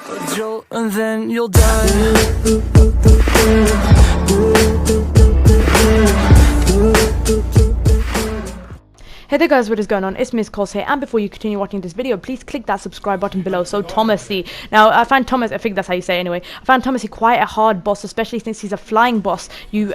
A jolt and then you'll die. Hey there guys, what is going on? It's Miss C.O.Z here, and before you continue watching this video, please click that subscribe button below. So Tommasi. Now I find Tommasi, I think that's how you say it anyway, I found Tommasi quite a hard boss, especially since he's a flying boss. You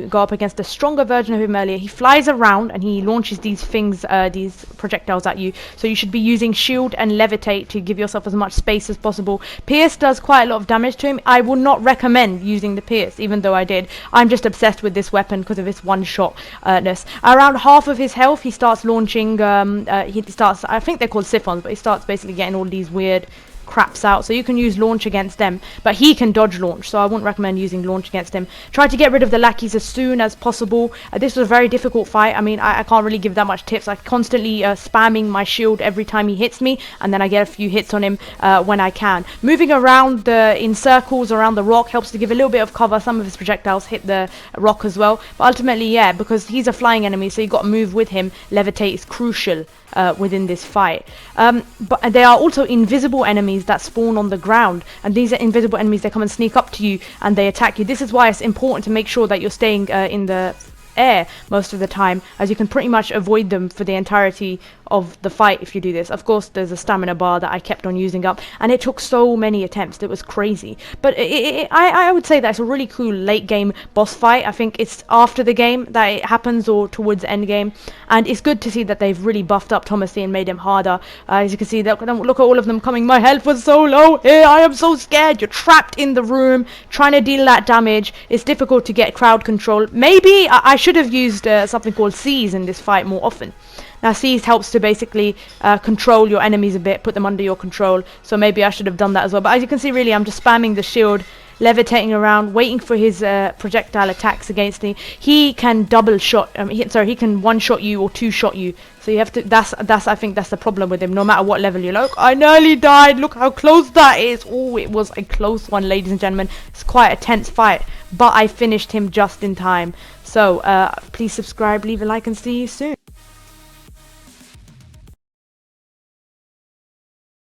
go up against a stronger version of him earlier. He flies around and he launches these things, these projectiles at you. So you should be using shield and levitate to give yourself as much space as possible. Pierce does quite a lot of damage to him. I would not recommend using the pierce, even though I did. I'm just obsessed with this weapon because of its one-shot-ness. Around half of his health, he starts launching, he starts, I think they're called siphons, but he starts basically getting all these weird craps out, so you can use launch against them, but he can dodge launch, so I wouldn't recommend using launch against him. Try to get rid of the lackeys as soon as possible. This was a very difficult fight. I mean, I can't really give that much tips. I'm constantly spamming my shield every time he hits me, and then I get a few hits on him when I can. Moving around in circles around the rock helps to give a little bit of cover. Some of his projectiles hit the rock as well, but ultimately, yeah, because he's a flying enemy, so you got to move with him. Levitate is crucial within this fight. But there are also invisible enemies that spawn on the ground, and these are invisible enemies. They come and sneak up to you and they attack you. This is why it's important to make sure that you're staying in the air most of the time, as you can pretty much avoid them for the entirety of the fight if you do this. Of course, there's a stamina bar that I kept on using up, and it took so many attempts. It was crazy, but I would say that's a really cool late game boss fight. I think it's after the game that it happens, or towards the end game, and it's good to see that they've really buffed up Tommasi and made him harder. As you can see, look at all of them coming. My health was so low here. I am so scared. You're trapped in the room trying to deal that damage. It's difficult to get crowd control. Maybe I should have used something called C.O.Z in this fight more often. Now C.O.Z helps to basically control your enemies a bit, put them under your control, so maybe I should have done that as well. But as you can see, really, I'm just spamming the shield, levitating around, waiting for his projectile attacks against me. He can double shot, he can one shot you or two shot you, so you have to, I think that's the problem with him, no matter what level you're. Look, I nearly died, look how close that is. Oh, it was a close one, ladies and gentlemen. It's quite a tense fight, but I finished him just in time. So please subscribe, leave a like, and see you soon.